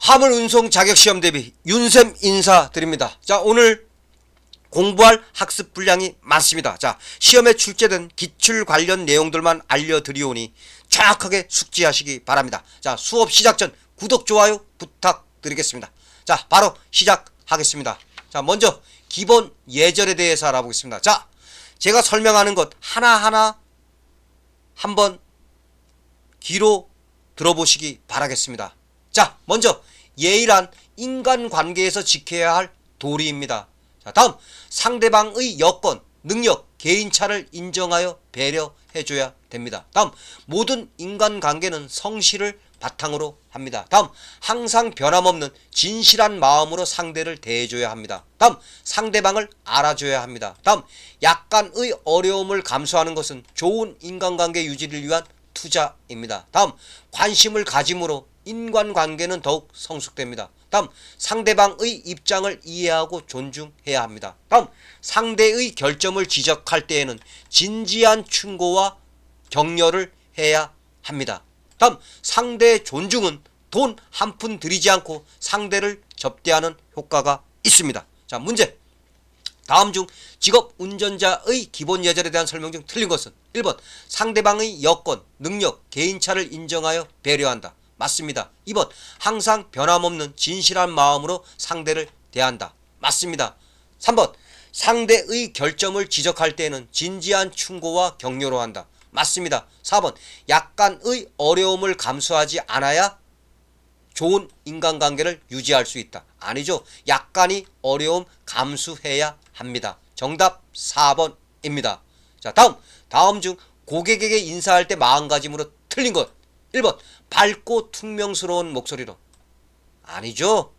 화물운송 자격시험 대비 윤쌤 인사드립니다. 자, 오늘 공부할 학습 분량이 많습니다. 자, 시험에 출제된 기출 관련 내용들만 알려드리오니 정확하게 숙지하시기 바랍니다. 자, 수업 시작 전 구독, 좋아요 부탁드리겠습니다. 자, 바로 시작하겠습니다. 자, 먼저 기본 예절에 대해서 알아보겠습니다. 자, 제가 설명하는 것 하나하나 한번 귀로 들어보시기 바라겠습니다. 자, 먼저 예의란 인간관계에서 지켜야 할 도리입니다. 자, 다음 상대방의 여건, 능력, 개인차를 인정하여 배려해줘야 됩니다. 다음 모든 인간관계는 성실을 바탕으로 합니다. 다음 항상 변함없는 진실한 마음으로 상대를 대해줘야 합니다. 다음 상대방을 알아줘야 합니다. 다음 약간의 어려움을 감수하는 것은 좋은 인간관계 유지를 위한 투자입니다. 다음 관심을 가짐으로 인간관계는 더욱 성숙됩니다. 다음 상대방의 입장을 이해하고 존중해야 합니다. 다음 상대의 결점을 지적할 때에는 진지한 충고와 격려를 해야 합니다. 다음 상대의 존중은 돈 한 푼 들이지 않고 상대를 접대하는 효과가 있습니다. 자, 문제. 다음 중 직업 운전자의 기본 예절에 대한 설명 중 틀린 것은 1번 상대방의 여건, 능력, 개인차를 인정하여 배려한다. 맞습니다. 2번 항상 변함없는 진실한 마음으로 상대를 대한다. 맞습니다. 3번 상대의 결점을 지적할 때에는 진지한 충고와 격려로 한다. 맞습니다. 4번 약간의 어려움을 감수하지 않아야 좋은 인간관계를 유지할 수 있다. 아니죠. 약간의 어려움 감수해야 합니다. 정답 4번입니다. 자, 다음 중 고객에게 인사할 때 마음가짐으로 틀린 것. 1번 밝고 퉁명스러운 목소리로. 아니죠.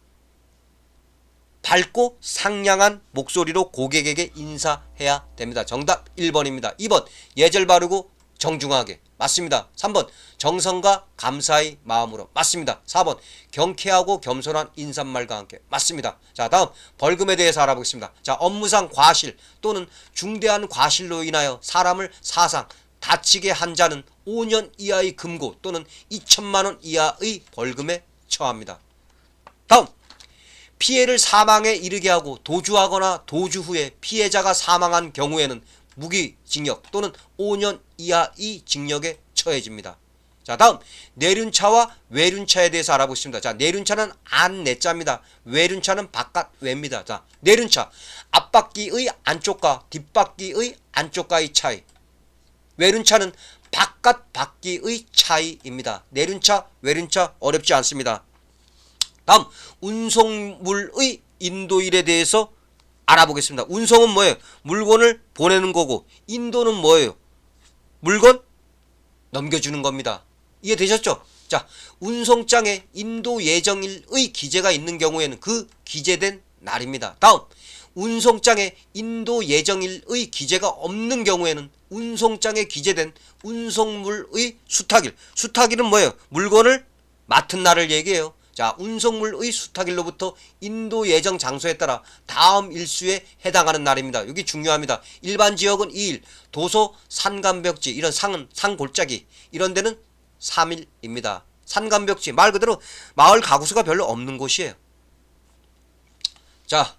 밝고 상냥한 목소리로 고객에게 인사해야 됩니다. 정답 1번입니다. 2번 예절 바르고 정중하게. 맞습니다. 3번 정성과 감사의 마음으로. 맞습니다. 4번 경쾌하고 겸손한 인사말과 함께. 맞습니다. 자, 다음 벌금에 대해서 알아보겠습니다. 자, 업무상 과실 또는 중대한 과실로 인하여 사람을 사상 다치게 한 자는 5년 이하의 금고 또는 2천만원 이하의 벌금에 처합니다. 다음 피해를 사망에 이르게 하고 도주하거나 도주 후에 피해자가 사망한 경우에는 무기징역 또는 5년 이하의 징역에 처해집니다. 자, 다음 내륜차와 외륜차에 대해서 알아보겠습니다. 자, 내륜차는 안내자입니다. 외륜차는 바깥외입니다. 자, 내륜차 앞바퀴의 안쪽과 뒷바퀴의 안쪽과의 차이. 외륜차는 바깥 바퀴의 차이입니다. 내륜차, 외륜차 어렵지 않습니다. 다음 운송물의 인도일에 대해서 알아보겠습니다. 운송은 뭐예요? 물건을 보내는 거고, 인도는 뭐예요? 물건 넘겨주는 겁니다. 이해되셨죠? 자, 운송장에 인도 예정일의 기재가 있는 경우에는 그 기재된 날입니다. 다음 운송장에 인도 예정일의 기재가 없는 경우에는 운송장에 기재된 운송물의 수탁일. 수탁일은 뭐예요? 물건을 맡은 날을 얘기해요. 자, 운송물의 수탁일로부터 인도 예정 장소에 따라 다음 일수에 해당하는 날입니다. 여기 중요합니다. 일반 지역은 2일, 도서, 산간벽지, 이런 산골짜기 이런 데는 3일입니다. 산간벽지 말 그대로 마을 가구수가 별로 없는 곳이에요. 자,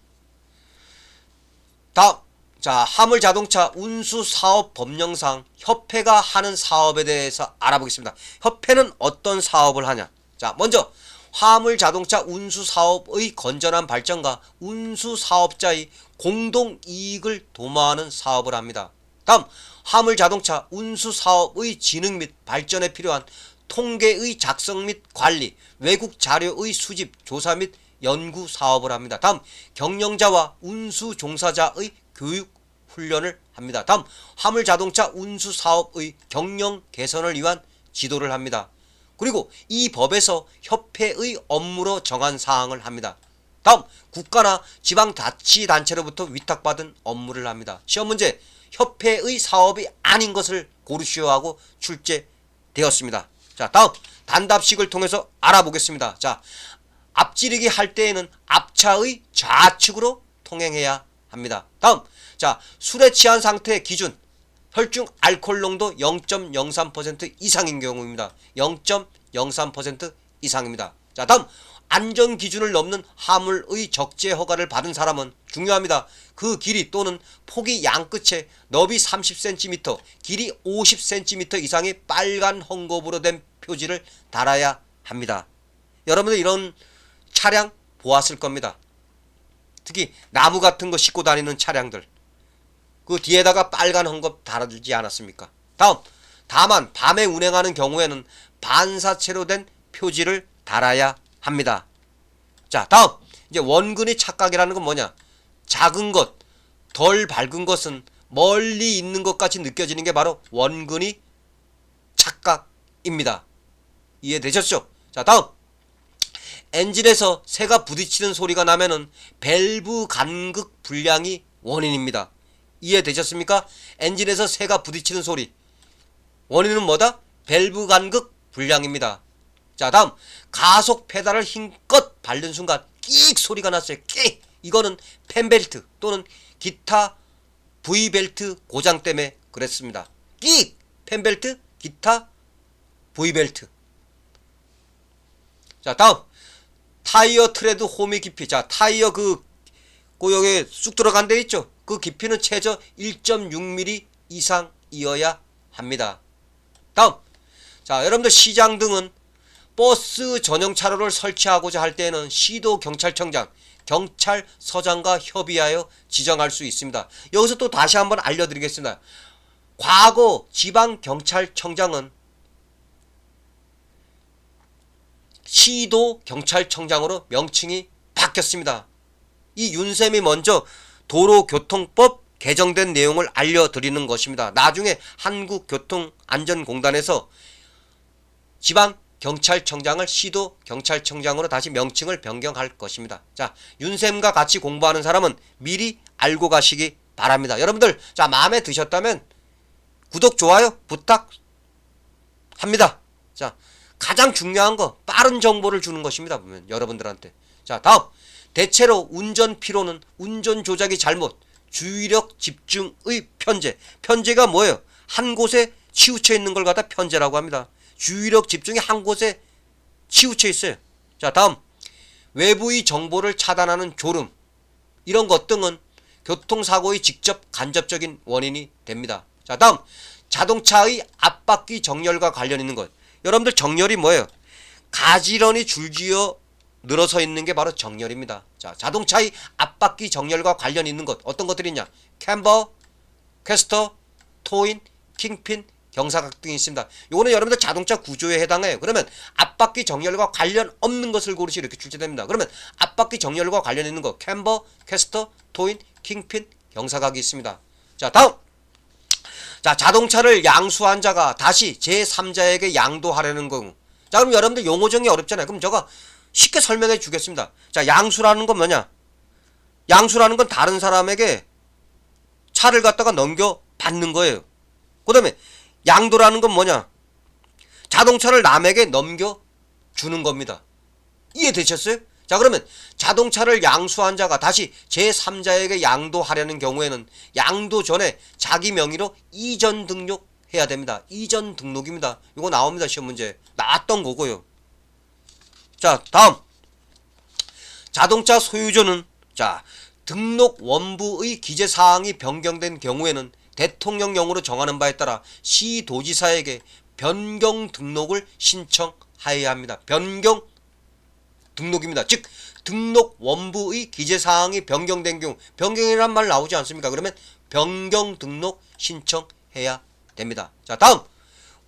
다음 화물자동차 운수사업 법령상 협회가 하는 사업에 대해서 알아보겠습니다. 협회는 어떤 사업을 하냐? 자, 먼저 화물자동차 운수사업의 건전한 발전과 운수사업자의 공동이익을 도모하는 사업을 합니다. 다음 화물자동차 운수사업의 진흥 및 발전에 필요한 통계의 작성 및 관리, 외국 자료의 수집, 조사 및 연구 사업을 합니다. 다음 경영자와 운수 종사자의 교육 훈련을 합니다. 다음 화물자동차 운수사업의 경영 개선을 위한 지도를 합니다. 그리고 이 법에서 협회의 업무로 정한 사항을 합니다. 다음 국가나 지방자치단체로부터 위탁받은 업무를 합니다. 시험 문제. 협회의 사업이 아닌 것을 고르시오 하고 출제되었습니다. 자, 다음 단답식을 통해서 알아보겠습니다. 자, 앞지르기 할 때에는 앞차의 좌측으로 통행해야 합니다. 다음 자, 술에 취한 상태의 기준 혈중 알코올 농도 0.03% 이상인 경우입니다. 0.03% 이상입니다. 자, 다음 안전 기준을 넘는 화물의 적재 허가를 받은 사람은 중요합니다. 그 길이 또는 폭이 양끝에 너비 30cm, 길이 50cm 이상의 빨간 헝겊으로 된 표지를 달아야 합니다. 여러분들 이런 차량 보았을 겁니다. 특히 나무 같은 거 싣고 다니는 차량들, 그 뒤에다가 빨간 헝겊 달아주지 않았습니까? 다만 밤에 운행하는 경우에는 반사체로 된 표지를 달아야 합니다. 자, 다음 이제 원근의 착각이라는 건 뭐냐? 작은 것, 덜 밝은 것은 멀리 있는 것 같이 느껴지는 게 바로 원근의 착각입니다. 이해되셨죠? 자, 다음 엔진에서 새가 부딪히는 소리가 나면은 밸브 간극 불량이 원인입니다. 이해되셨습니까? 엔진에서 새가 부딪히는 소리, 원인은 뭐다? 밸브 간극 불량입니다. 자, 다음 가속 페달을 힘껏 밟는 순간 끽 소리가 났어요. 끽! 이거는 펜벨트 또는 기타 V벨트 고장 때문에 그랬습니다. 끽! 펜벨트, 기타 V벨트. 자, 다음 타이어 트레드 홈의 깊이. 자, 타이어 그 여기에 쑥 들어간 데 있죠? 그 깊이는 최저 1.6mm 이상이어야 합니다. 다음, 자, 여러분들 시장등은 버스 전용 차로를 설치하고자 할 때에는 시도경찰청장, 경찰서장과 협의하여 지정할 수 있습니다. 여기서 또 다시 한번 알려드리겠습니다. 과거 지방경찰청장은 시도경찰청장으로 명칭이 바뀌었습니다. 이 윤쌤이 먼저 도로교통법 개정된 내용을 알려드리는 것입니다. 나중에 한국교통안전공단에서 지방경찰청장을 시도경찰청장으로 다시 명칭을 변경할 것입니다. 자, 윤쌤과 같이 공부하는 사람은 미리 알고 가시기 바랍니다. 여러분들, 자, 마음에 드셨다면 구독, 좋아요 부탁합니다. 자, 가장 중요한 거 빠른 정보를 주는 것입니다. 보면 여러분들한테. 자, 다음 대체로 운전 피로는 운전 조작이 잘못, 주의력 집중의 편재. 편재가 뭐예요? 한 곳에 치우쳐 있는 걸 갖다 편재라고 합니다. 주의력 집중이 한 곳에 치우쳐 있어요. 자, 다음 외부의 정보를 차단하는 졸음, 이런 것 등은 교통사고의 직접 간접적인 원인이 됩니다. 자, 다음 자동차의 앞바퀴 정렬과 관련 있는 것. 여러분들 정렬이 뭐예요? 가지런히 줄지어 늘어서 있는 게 바로 정렬입니다. 자, 자동차의 앞바퀴 정렬과 관련 있는 것 어떤 것들이 있냐? 캠버, 퀘스터, 토인, 킹핀, 경사각 등이 있습니다. 요거는 여러분들 자동차 구조에 해당해요. 그러면 앞바퀴 정렬과 관련 없는 것을 고르시 이렇게 출제됩니다. 그러면 앞바퀴 정렬과 관련 있는 것 캠버, 퀘스터, 토인, 킹핀, 경사각이 있습니다. 자, 다음 자, 자동차를 양수한 자가 다시 제3자에게 양도하려는 경우. 자, 그럼 여러분들 용어 정의 어렵잖아요. 그럼 제가 쉽게 설명해 주겠습니다. 자, 양수라는 건 뭐냐? 양수라는 건 다른 사람에게 차를 갖다가 넘겨 받는 거예요. 그 다음에 양도라는 건 뭐냐? 자동차를 남에게 넘겨 주는 겁니다. 이해되셨어요? 자, 그러면 자동차를 양수한 자가 다시 제3자에게 양도하려는 경우에는 양도 전에 자기 명의로 이전 등록해야 됩니다. 이전 등록입니다. 이거 나옵니다. 시험 문제. 나왔던 거고요. 자, 다음 자동차 소유주는 자, 등록 원부의 기재사항이 변경된 경우에는 대통령령으로 정하는 바에 따라 시도지사에게 변경 등록을 신청하여야 합니다. 변경 등록입니다. 즉 등록 원부의 기재사항이 변경된 경우, 변경이란 말 나오지 않습니까? 그러면 변경 등록 신청해야 됩니다. 자, 다음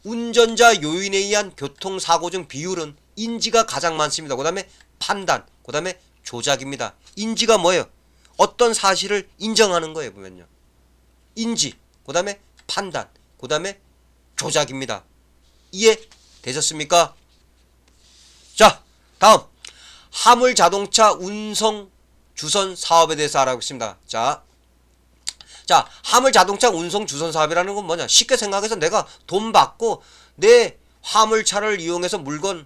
운전자 요인에 의한 교통사고 중 비율은 인지가 가장 많습니다. 그 다음에 판단, 그 다음에 조작입니다. 인지가 뭐예요? 어떤 사실을 인정하는 거예요. 보면요, 인지, 그 다음에 판단, 그 다음에 조작입니다. 이해되셨습니까? 자, 다음 화물자동차 운송 주선 사업에 대해서 알아보겠습니다. 자, 화물자동차 운송 주선 사업이라는 건 뭐냐? 쉽게 생각해서 내가 돈 받고 내 화물차를 이용해서 물건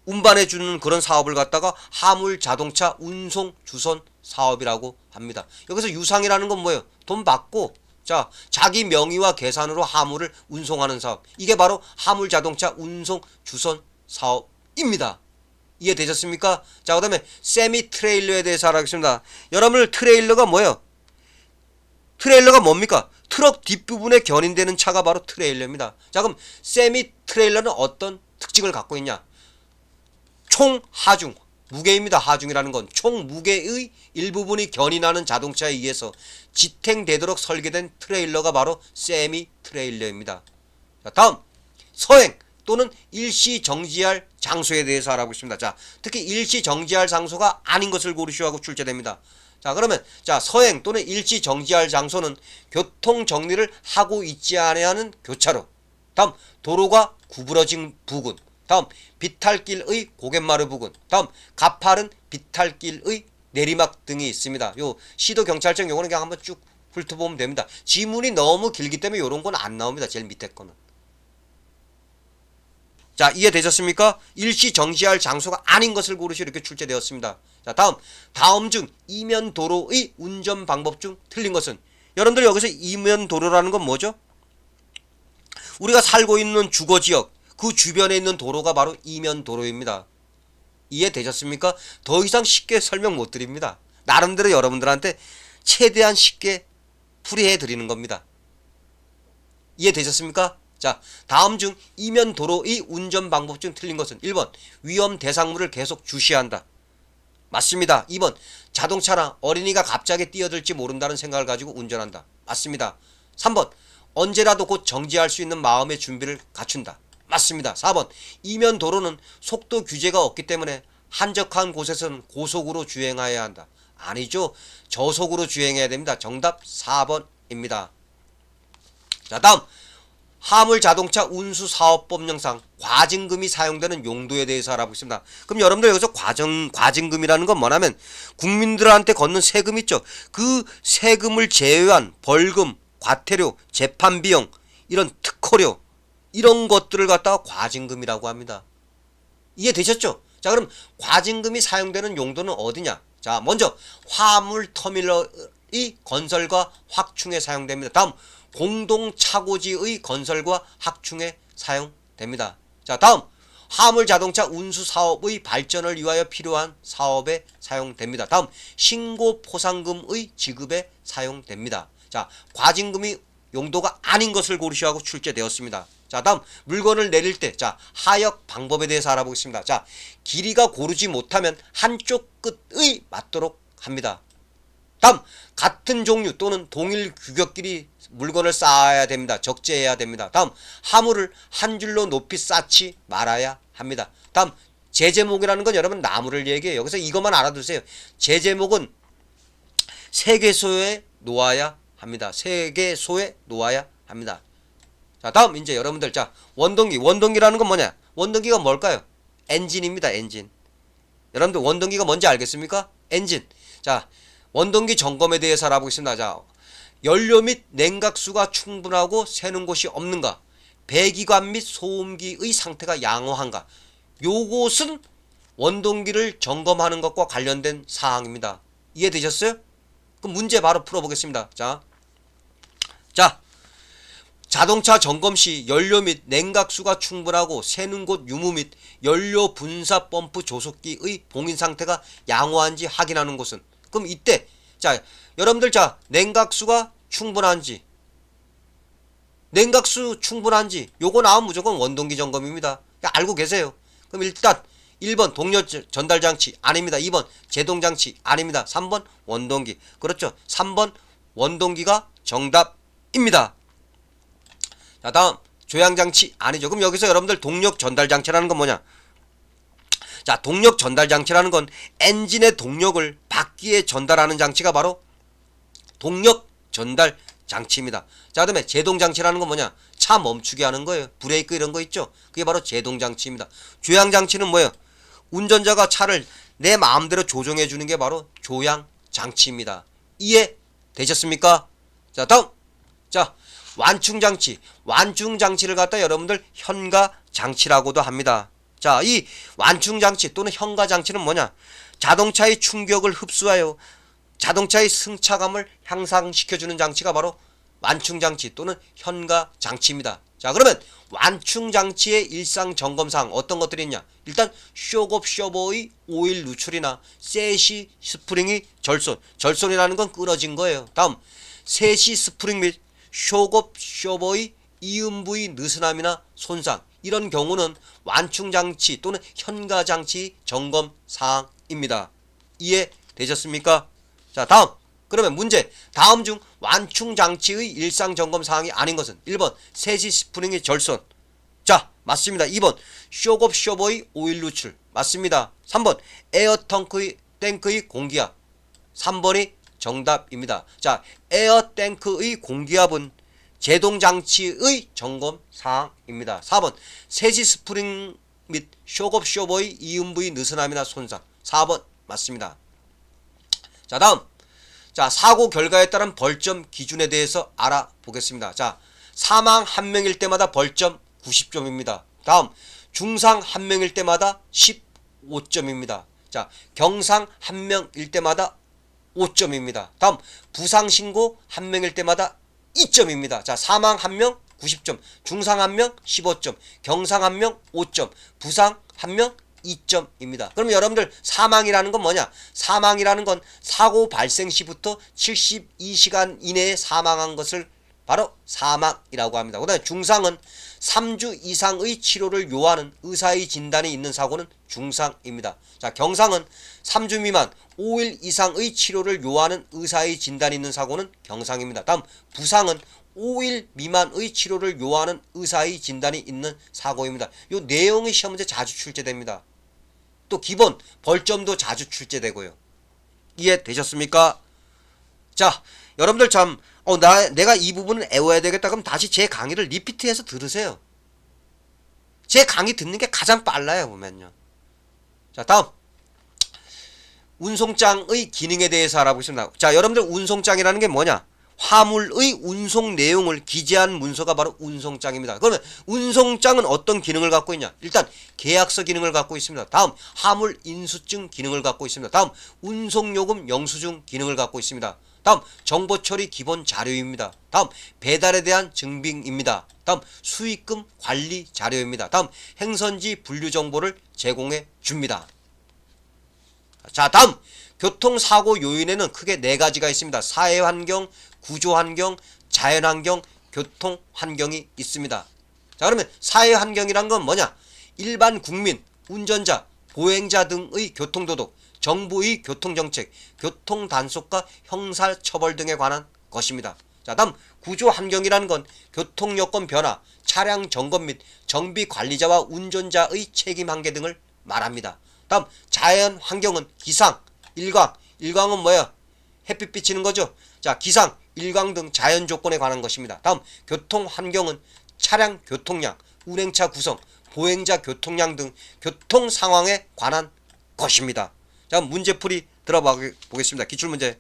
운반해 주는 그런 사업을 갖다가 화물자동차 운송 주선 사업이라고 합니다. 여기서 유상이라는 건 뭐예요? 돈 받고 자, 자기 명의와 계산으로 화물을 운송하는 사업. 이게 바로 화물자동차 운송 주선 사업입니다. 이해되셨습니까? 자, 그 다음에 세미 트레일러에 대해서 알아보겠습니다. 여러분들 트레일러가 뭐예요? 트레일러가 뭡니까? 트럭 뒷부분에 견인되는 차가 바로 트레일러입니다. 자, 그럼 세미 트레일러는 어떤 특징을 갖고 있냐? 총 하중, 무게입니다. 하중이라는 건 총 무게의 일부분이 견인하는 자동차에 의해서 지탱되도록 설계된 트레일러가 바로 세미 트레일러입니다. 자, 다음 서행 또는 일시 정지할 장소에 대해서 알아보겠습니다. 자, 특히 일시 정지할 장소가 아닌 것을 고르시오 하고 출제됩니다. 자, 그러면 자, 서행 또는 일시 정지할 장소는 교통 정리를 하고 있지 아니하는 교차로. 다음 도로가 구부러진 부근. 다음 비탈길의 고갯마루 부근. 다음 가파른 비탈길의 내리막 등이 있습니다. 요 시도 경찰청 요거는 그냥 한번 쭉 훑어보면 됩니다. 지문이 너무 길기 때문에 요런 건 안 나옵니다. 제일 밑에 거는. 자, 이해되셨습니까? 일시 정지할 장소가 아닌 것을 고르시 이렇게 출제되었습니다. 자, 다음 중 이면 도로의 운전 방법 중 틀린 것은? 여러분들 여기서 이면 도로라는 건 뭐죠? 우리가 살고 있는 주거지역 그 주변에 있는 도로가 바로 이면 도로입니다. 이해되셨습니까? 더 이상 쉽게 설명 못 드립니다. 나름대로 여러분들한테 최대한 쉽게 풀이해 드리는 겁니다. 이해되셨습니까? 자, 다음 중 이면 도로의 운전 방법 중 틀린 것은? 1번 위험 대상물을 계속 주시한다. 맞습니다. 2번 자동차나 어린이가 갑자기 뛰어들지 모른다는 생각을 가지고 운전한다. 맞습니다. 3번 언제라도 곧 정지할 수 있는 마음의 준비를 갖춘다. 맞습니다. 4번 이면 도로는 속도 규제가 없기 때문에 한적한 곳에서는 고속으로 주행해야 한다. 아니죠. 저속으로 주행해야 됩니다. 정답 4번입니다. 자, 다음 화물자동차 운수사업법령상 과징금이 사용되는 용도에 대해서 알아보겠습니다. 그럼 여러분들 여기서 과징금이라는 건 뭐냐면 국민들한테 걷는 세금 있죠. 그 세금을 제외한 벌금, 과태료, 재판비용, 이런 특허료 이런 것들을 갖다가 과징금이라고 합니다. 이해되셨죠? 자, 그럼 과징금이 사용되는 용도는 어디냐? 자, 먼저 화물터미널의 건설과 확충에 사용됩니다. 다음 공동차고지의 건설과 확충에 사용됩니다. 자, 다음 화물자동차 운수사업의 발전을 위하여 필요한 사업에 사용됩니다. 다음 신고포상금의 지급에 사용됩니다. 자, 과징금이 용도가 아닌 것을 고르시오 하고 출제되었습니다. 자, 다음 물건을 내릴 때 자, 하역 방법에 대해서 알아보겠습니다. 자, 길이가 고르지 못하면 한쪽 끝의 맞도록 합니다. 다음 같은 종류 또는 동일 규격끼리 물건을 쌓아야 됩니다. 적재해야 됩니다. 다음 화물을 한 줄로 높이 쌓지 말아야 합니다. 다음 제제목이라는 건 여러분 나무를 얘기해요. 여기서 이것만 알아두세요. 제제목은 세계소에 놓아야 합니다. 세계소에 놓아야 합니다. 자, 다음 이제 여러분들 자, 원동기라는 건 뭐냐? 원동기가 뭘까요? 엔진입니다. 엔진. 여러분들 원동기가 뭔지 알겠습니까? 엔진. 자, 원동기 점검에 대해서 알아보겠습니다. 자, 연료 및 냉각수가 충분하고 새는 곳이 없는가? 배기관 및 소음기의 상태가 양호한가? 요것은 원동기를 점검하는 것과 관련된 사항입니다. 이해되셨어요? 그럼 문제 바로 풀어보겠습니다. 자, 자동차 점검 시 연료 및 냉각수가 충분하고 새는 곳 유무 및 연료 분사 펌프 조속기의 봉인 상태가 양호한지 확인하는 곳은? 그럼 이때 자, 여러분들 자, 냉각수 충분한지 요거 나오면 무조건 원동기 점검입니다. 알고 계세요. 그럼 일단 1번 동력 전달 장치 아닙니다. 2번 제동 장치 아닙니다. 3번 원동기. 그렇죠. 3번 원동기가 정답입니다. 자, 다음 조향장치 아니죠. 그럼 여기서 여러분들 동력 전달 장치라는 건 뭐냐? 자, 동력 전달 장치라는 건 엔진의 동력을 바퀴에 전달하는 장치가 바로 동력 전달 장치입니다. 자, 그다음에 제동 장치라는 건 뭐냐? 차 멈추게 하는 거예요. 브레이크 이런 거 있죠. 그게 바로 제동 장치입니다. 조향 장치는 뭐예요? 운전자가 차를 내 마음대로 조정해 주는 게 바로 조향 장치입니다. 이해 되셨습니까? 자, 다음 자, 완충 장치를 갖다 여러분들 현가 장치라고도 합니다. 자, 이 완충 장치 또는 현가 장치는 뭐냐? 자동차의 충격을 흡수하여 자동차의 승차감을 향상시켜주는 장치가 바로 완충 장치 또는 현가 장치입니다. 자, 그러면 완충장치의 일상 점검사항 어떤 것들이 있냐? 일단 쇼급 쇼버의 오일 누출이나 세시 스프링이 절손이라는 건 끊어진 거예요. 다음 세시 스프링 및 쇼급 쇼버의 이음부의 느슨함이나 손상, 이런 경우는 완충장치 또는 현가장치 점검사항입니다. 이해되셨습니까? 자, 다음 그러면 문제, 다음 중 완충장치의 일상 점검사항이 아닌 것은 1번 세시 스프링의 절손. 자, 맞습니다. 2번 쇼급 쇼버의 오일 누출. 맞습니다. 3번 에어 탱크의 공기압. 3번이 정답입니다. 자, 에어 탱크의 공기압은 제동장치의 점검사항입니다. 4번 세시 스프링 및 쇼급 쇼버의 이음부의 느슨함이나 손상. 4번 맞습니다. 자, 다음 자, 사고 결과에 따른 벌점 기준에 대해서 알아보겠습니다. 자, 사망 1명일 때마다 벌점 90점입니다. 다음 중상 1명일 때마다 15점입니다. 자, 경상 1명일 때마다 5점입니다. 다음 부상 신고 1명일 때마다 2점입니다. 자, 사망 1명 90점, 중상 1명 15점, 경상 1명 5점, 부상 1명 2점입니다. 그럼 여러분들 사망이라는 건 뭐냐? 사망이라는 건 사고 발생 시부터 72시간 이내에 사망한 것을 바로 사망이라고 합니다. 그 다음에 중상은 3주 이상의 치료를 요하는 의사의 진단이 있는 사고는 중상입니다. 자, 경상은 3주 미만 5일 이상의 치료를 요하는 의사의 진단이 있는 사고는 경상입니다. 다음 부상은 5일 미만의 치료를 요하는 의사의 진단이 있는 사고입니다. 이 내용의 시험 문제 자주 출제됩니다. 또 기본 벌점도 자주 출제되고요. 이해되셨습니까? 자, 여러분들 참 내가 이 부분을 애워야 되겠다 그럼 다시 제 강의를 리피트해서 들으세요. 제 강의 듣는 게 가장 빨라요, 보면요. 자, 다음 운송장의 기능에 대해서 알아보겠습니다. 자, 여러분들 운송장이라는 게 뭐냐? 화물의 운송 내용을 기재한 문서가 바로 운송장입니다. 그러면 운송장은 어떤 기능을 갖고 있냐? 일단 계약서 기능을 갖고 있습니다. 다음 화물 인수증 기능을 갖고 있습니다. 다음 운송요금 영수증 기능을 갖고 있습니다. 다음 정보처리 기본 자료입니다. 다음 배달에 대한 증빙입니다. 다음 수익금 관리 자료입니다. 다음 행선지 분류 정보를 제공해 줍니다. 자, 다음 교통사고 요인에는 크게 4가지가 있습니다. 사회환경, 구조환경, 자연환경, 교통환경이 있습니다. 자, 그러면 사회환경이란 건 뭐냐? 일반 국민, 운전자, 보행자 등의 교통도덕, 정부의 교통정책, 교통단속과 형사처벌 등에 관한 것입니다. 자, 다음 구조환경이라는 건 교통여건 변화, 차량 점검 및 정비관리자와 운전자의 책임한계 등을 말합니다. 다음 자연환경은 기상, 일광은 뭐야? 햇빛 비치는 거죠. 자, 기상, 일광 등 자연 조건에 관한 것입니다. 다음 교통환경은 차량 교통량, 운행차 구성, 보행자 교통량 등 교통 상황에 관한 것입니다. 자, 문제풀이 들어봐 보겠습니다. 기출문제.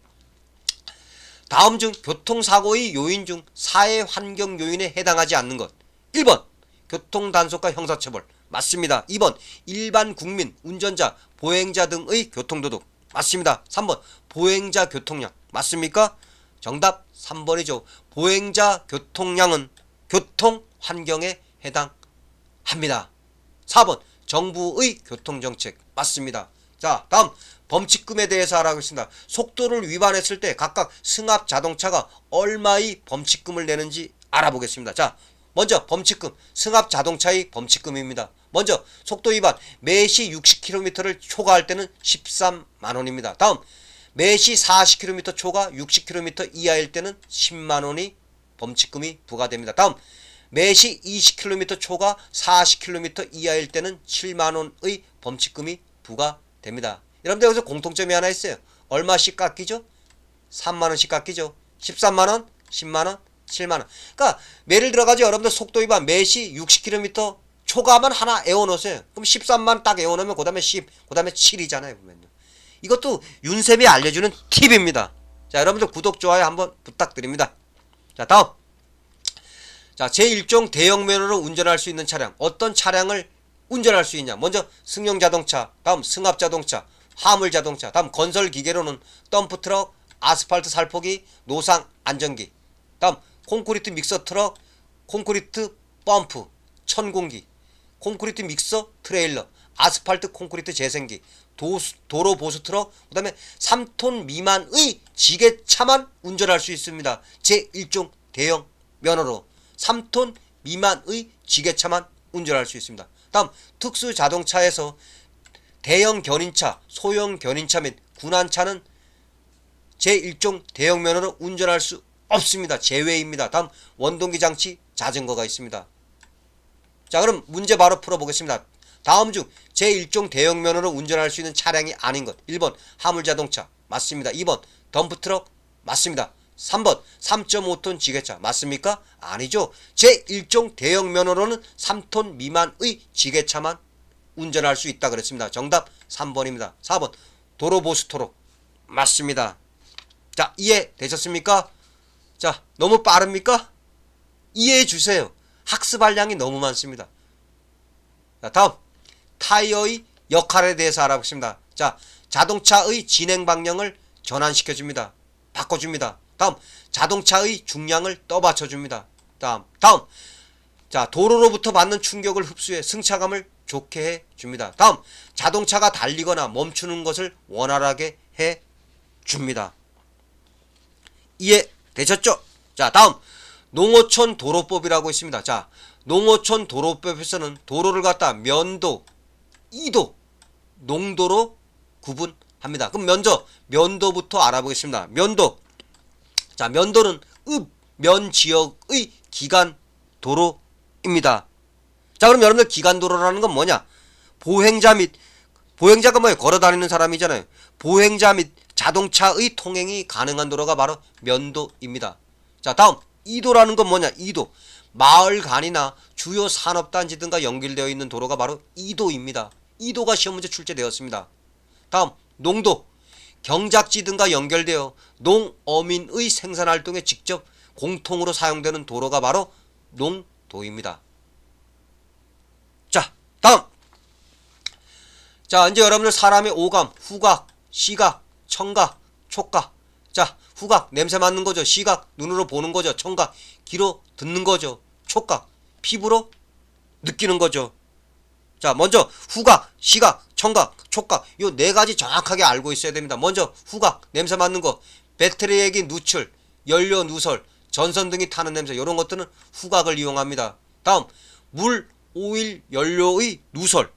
다음 중 교통사고의 요인 중 사회환경 요인에 해당하지 않는 것. 1번 교통단속과 형사처벌. 맞습니다. 2번 일반 국민, 운전자, 보행자 등의 교통도덕. 맞습니다. 3번 보행자 교통량. 맞습니까? 정답 3번이죠. 보행자 교통량은 교통환경에 해당합니다. 4번 정부의 교통정책. 맞습니다. 자, 다음 범칙금에 대해서 알아보겠습니다. 속도를 위반했을 때 각각 승합 자동차가 얼마의 범칙금을 내는지 알아보겠습니다. 자, 먼저 범칙금, 승합 자동차의 범칙금입니다. 먼저 속도 위반, 매시 60km를 초과할 때는 13만원입니다. 다음 매시 40km 초과 60km 이하일 때는 10만원이 범칙금이 부과됩니다. 다음 매시 20km 초과 40km 이하일 때는 7만원의 범칙금이 부과됩니다. 여러분들 여기서 공통점이 하나 있어요. 얼마씩 깎이죠? 3만원씩 깎이죠. 13만원, 10만원, 7만원. 그러니까 예를 들어가지고 여러분들 속도 위반 매시 60km 초과하면 하나 애워놓으세요. 그럼 13만 딱 애워놓으면 그 다음에 10, 그 다음에 7이잖아요. 보면요. 이것도 윤쌤이 알려주는 팁입니다. 자, 여러분들 구독, 좋아요 한번 부탁드립니다. 자, 다음. 자, 제1종 대형면허로 운전할 수 있는 차량. 어떤 차량을 운전할 수 있냐? 먼저 승용자동차, 다음 승합자동차, 화물자동차, 다음 건설기계로는 덤프트럭, 아스팔트 살포기, 노상 안전기, 다음 콘크리트 믹서트럭, 콘크리트 펌프, 천공기, 콘크리트 믹서, 트레일러, 아스팔트 콘크리트 재생기, 도로 보수 트럭, 그 다음에 3톤 미만의 지게차만 운전할 수 있습니다. 제1종 대형 면허로 3톤 미만의 지게차만 운전할 수 있습니다. 다음 특수 자동차에서 대형 견인차, 소형 견인차 및 군안차는 제1종 대형 면허로 운전할 수 없습니다. 제외입니다. 다음 원동기 장치 자전거가 있습니다. 자, 그럼 문제 바로 풀어보겠습니다. 다음 중 제1종 대형 면허로 운전할 수 있는 차량이 아닌 것. 1번 화물자동차 맞습니다. 2번 덤프트럭 맞습니다. 3번 3.5톤 지게차 맞습니까? 아니죠. 제1종 대형 면허로는 3톤 미만의 지게차만 운전할 수 있다 그랬습니다. 정답 3번입니다. 4번 도로보수토록 맞습니다. 자, 이해되셨습니까? 자, 너무 빠릅니까? 이해해 주세요. 학습 한량이 너무 많습니다. 자, 다음 타이어의 역할에 대해서 알아보겠습니다. 자, 자동차의 진행 방향을 전환시켜줍니다. 바꿔줍니다. 다음 자동차의 중량을 떠받쳐줍니다. 다음 자, 도로로부터 받는 충격을 흡수해 승차감을 좋게 해줍니다. 다음 자동차가 달리거나 멈추는 것을 원활하게 해줍니다. 이해되셨죠? 자, 다음 농어촌 도로법이라고 있습니다. 자, 농어촌 도로법에서는 도로를 갖다 면도, 이도, 농도로 구분합니다. 그럼 먼저 면도부터 알아보겠습니다. 면도. 자, 면도는 면 지역의 기간 도로입니다. 자, 그럼 여러분들 기간 도로라는 건 뭐냐? 보행자가 뭐예요? 걸어 다니는 사람이잖아요. 보행자 및 자동차의 통행이 가능한 도로가 바로 면도입니다. 자, 다음 이도라는 건 뭐냐? 이도. 마을 간이나 주요 산업단지 등과 연결되어 있는 도로가 바로 이도입니다. 이도가 시험 문제 출제되었습니다. 다음 농도. 경작지 등과 연결되어 농어민의 생산활동에 직접 공통으로 사용되는 도로가 바로 농도입니다. 자, 다음. 자, 이제 여러분들 사람의 오감, 후각, 시각, 청각, 촉각. 자, 후각 냄새 맡는 거죠. 시각 눈으로 보는 거죠. 청각 귀로 듣는 거죠. 촉각 피부로 느끼는 거죠. 자, 먼저 후각, 시각, 청각, 촉각 요 네 가지 정확하게 알고 있어야 됩니다. 먼저 후각 냄새 맡는 거, 배터리액이 누출, 연료 누설, 전선 등이 타는 냄새 이런 것들은 후각을 이용합니다. 다음 물, 오일, 연료의 누설,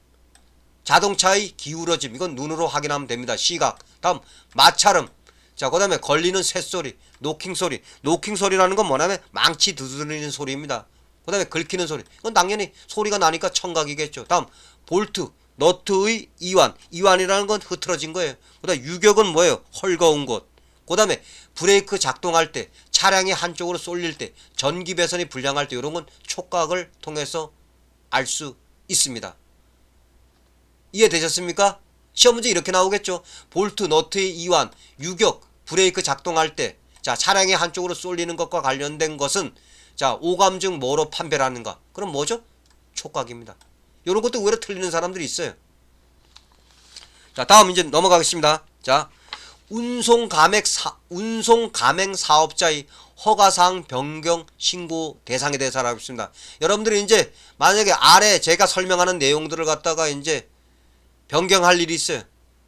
자동차의 기울어짐 이건 눈으로 확인하면 됩니다. 시각. 다음 마찰음. 자, 그 다음에 걸리는 쇳소리, 노킹소리. 노킹소리라는 건 뭐냐면 망치 두드리는 소리입니다. 그 다음에 긁히는 소리. 이건 당연히 소리가 나니까 청각이겠죠. 다음 볼트, 너트의 이완. 이완이라는 건 흐트러진 거예요. 그 다음 유격은 뭐예요? 헐거운 곳. 그 다음에 브레이크 작동할 때, 차량이 한쪽으로 쏠릴 때, 전기 배선이 불량할 때 이런 건 촉각을 통해서 알 수 있습니다. 이해되셨습니까? 시험 문제 이렇게 나오겠죠. 볼트, 너트의 이완, 유격, 브레이크 작동할 때, 자, 차량이 한쪽으로 쏠리는 것과 관련된 것은 자, 오감 중 뭐로 판별하는가? 그럼 뭐죠? 촉각입니다. 이런 것도 의외로 틀리는 사람들이 있어요. 자, 다음 이제 넘어가겠습니다. 자, 운송 가맹 사업자의 허가사항 변경 신고 대상에 대해서 알아보겠습니다. 여러분들이 이제 만약에 아래 제가 설명하는 내용들을 갖다가 이제 변경할 일이 있어요.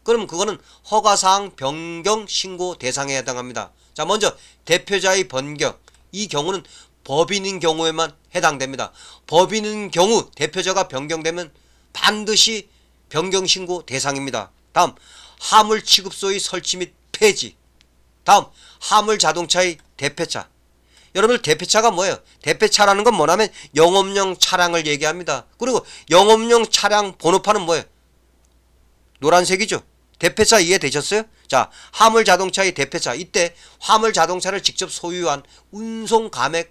그럼 그거는 허가사항 변경 신고 대상에 해당합니다. 자, 먼저 대표자의 변경. 이 경우는 법인인 경우에만 해당됩니다. 법인인 경우 대표자가 변경되면 반드시 변경 신고 대상입니다. 다음 화물 취급소의 설치 및 폐지. 다음 화물 자동차의 대표차. 여러분들 대표차가 뭐예요? 대표차라는 건 뭐냐면 영업용 차량을 얘기합니다. 그리고 영업용 차량 번호판은 뭐예요? 노란색이죠. 대표차 이해되셨어요? 자, 화물 자동차의 대표차. 이때 화물 자동차를 직접 소유한 운송 가맹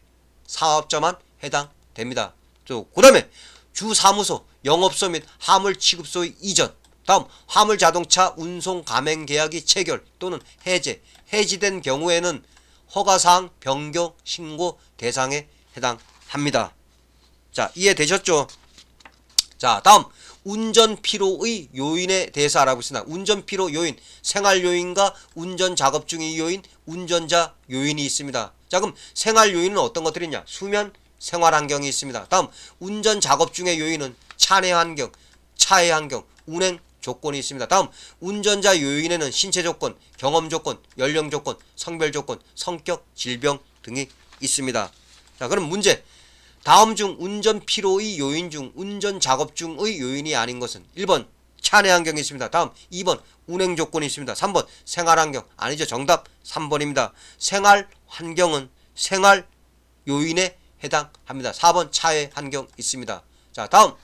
사업자만 해당됩니다. 그 다음에 주사무소, 영업소 및 화물 취급소의 이전. 다음 화물 자동차 운송 가맹 계약이 체결 또는 해지된 경우에는 허가사항 변경 신고 대상에 해당합니다. 자, 이해되셨죠? 자, 다음 운전 피로의 요인에 대해서 알아보겠습니다. 운전 피로 요인, 생활 요인과 운전 작업 중의 요인, 운전자 요인이 있습니다. 자, 그럼 생활 요인은 어떤 것들이 있냐? 수면 생활 환경이 있습니다. 다음 운전 작업 중의 요인은 차내 환경, 차의 환경, 운행 조건이 있습니다. 다음 운전자 요인에는 신체 조건, 경험 조건, 연령 조건, 성별 조건, 성격, 질병 등이 있습니다. 자, 그럼 문제. 다음 중 운전 피로의 요인 중 운전 작업 중의 요인이 아닌 것은 1번 차내 환경이 있습니다. 다음 2번 운행 조건이 있습니다. 3번 생활 환경. 아니죠. 정답 3번입니다. 생활 환경은 생활 요인에 해당합니다. 4번 차의 환경 있습니다. 자, 다음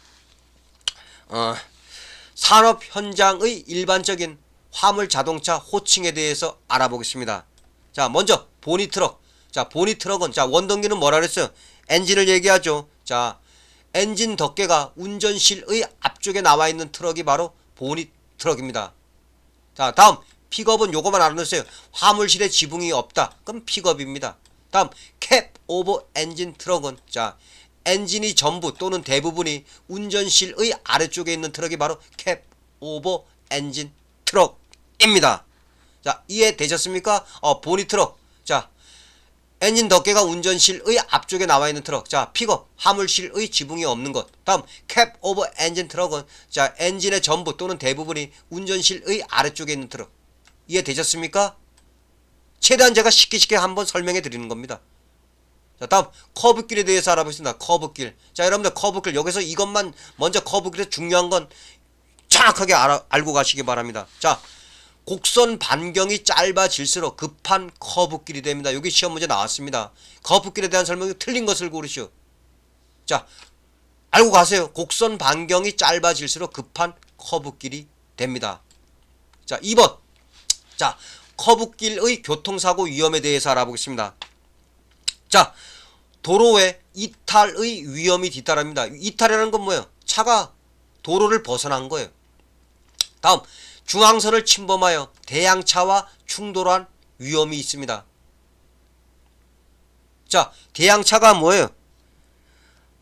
산업 현장의 일반적인 화물 자동차 호칭에 대해서 알아보겠습니다. 자, 먼저 보니 트럭. 자, 보니 트럭은 자, 원동기는 뭐라 그랬어요? 엔진을 얘기하죠. 자, 엔진 덮개가 운전실의 앞쪽에 나와 있는 트럭이 바로 보니 트럭입니다. 자, 다음 픽업은 요거만 알아놓으세요. 화물실에 지붕이 없다. 그럼 픽업입니다. 다음 캡 오버 엔진 트럭은 자, 엔진이 전부 또는 대부분이 운전실의 아래쪽에 있는 트럭이 바로 캡 오버 엔진 트럭입니다. 자, 이해되셨습니까? 보니 트럭. 자, 엔진 덮개가 운전실의 앞쪽에 나와 있는 트럭. 자, 픽업 화물실의 지붕이 없는 것. 다음 캡 오버 엔진 트럭은 자, 엔진의 전부 또는 대부분이 운전실의 아래쪽에 있는 트럭. 이해되셨습니까? 최대한 제가 쉽게 한번 설명해 드리는 겁니다. 자, 다음 커브길에 대해서 알아보겠습니다. 커브길. 자, 여러분들 커브길, 여기서 이것만 먼저 커브길에서 중요한 건 정확하게 알고 가시기 바랍니다. 자, 곡선 반경이 짧아질수록 급한 커브길이 됩니다. 여기 시험 문제 나왔습니다. 커브길에 대한 설명이 틀린 것을 고르시오. 자, 알고 가세요. 곡선 반경이 짧아질수록 급한 커브길이 됩니다. 자, 2번. 자, 커브길의 교통사고 위험에 대해서 알아보겠습니다. 자, 도로에 이탈의 위험이 뒤따릅니다. 이탈이라는 건 뭐예요? 차가 도로를 벗어난 거예요. 다음 중앙선을 침범하여 대양차와 충돌한 위험이 있습니다. 자, 대양차가 뭐예요?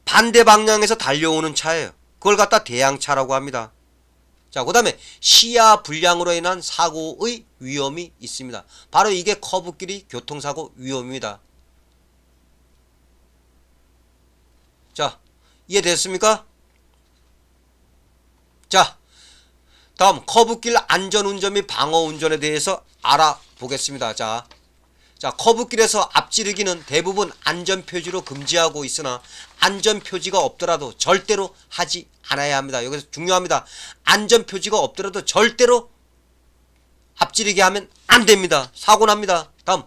반대 방향에서 달려오는 차예요. 그걸 갖다 대양차라고 합니다. 자, 그 다음에 시야 불량으로 인한 사고의 위험이 있습니다. 바로 이게 커브길이 교통사고 위험입니다. 자, 이해됐습니까? 자, 다음 커브길 안전운전 및 방어운전에 대해서 알아보겠습니다. 자, 커브길에서 앞지르기는 대부분 안전표지로 금지하고 있으나 안전표지가 없더라도 절대로 하지 않아야 합니다. 여기서 중요합니다. 안전표지가 없더라도 절대로 앞지르기 하면 안됩니다. 사고납니다. 다음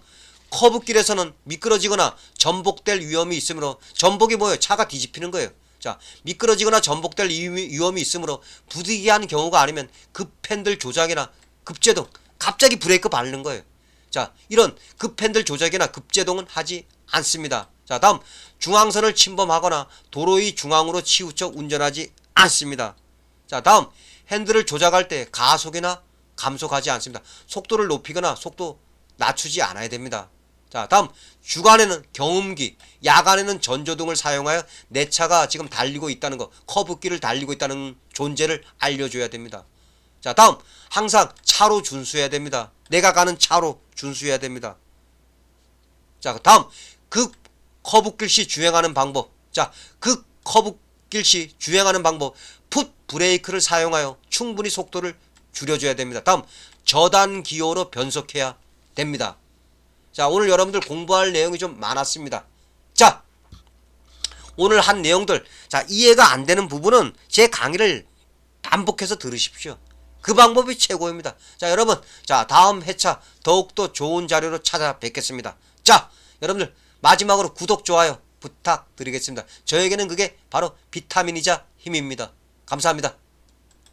커브길에서는 미끄러지거나 전복될 위험이 있으므로, 전복이 뭐예요? 차가 뒤집히는 거예요. 자, 미끄러지거나 전복될 위험이 있으므로 부딪히게 하는 경우가 아니면 급핸들 조작이나 급제동, 갑자기 브레이크 밟는 거예요. 자, 이런 급핸들 조작이나 급제동은 하지 않습니다. 자, 다음 중앙선을 침범하거나 도로의 중앙으로 치우쳐 운전하지 않습니다. 자, 다음 핸들을 조작할 때 가속이나 감속하지 않습니다. 속도를 높이거나 속도 낮추지 않아야 됩니다. 자, 다음 주간에는 경운기, 야간에는 전조등을 사용하여 내 차가 지금 달리고 있다는 거, 커브길을 달리고 있다는 존재를 알려줘야 됩니다. 자, 다음 항상 차로 준수해야 됩니다. 내가 가는 차로 준수해야 됩니다. 자, 다음 극 커브길 시 주행하는 방법. 자, 극 커브길 시 주행하는 방법. 풋 브레이크를 사용하여 충분히 속도를 줄여줘야 됩니다. 다음 저단 기어로 변속해야 됩니다. 자, 오늘 여러분들 공부할 내용이 좀 많았습니다. 자, 오늘 한 내용들, 자, 이해가 안 되는 부분은 제 강의를 반복해서 들으십시오. 그 방법이 최고입니다. 자, 여러분, 자, 다음 회차 더욱더 좋은 자료로 찾아뵙겠습니다. 자, 여러분들 마지막으로 구독, 좋아요 부탁드리겠습니다. 저에게는 그게 바로 비타민이자 힘입니다. 감사합니다.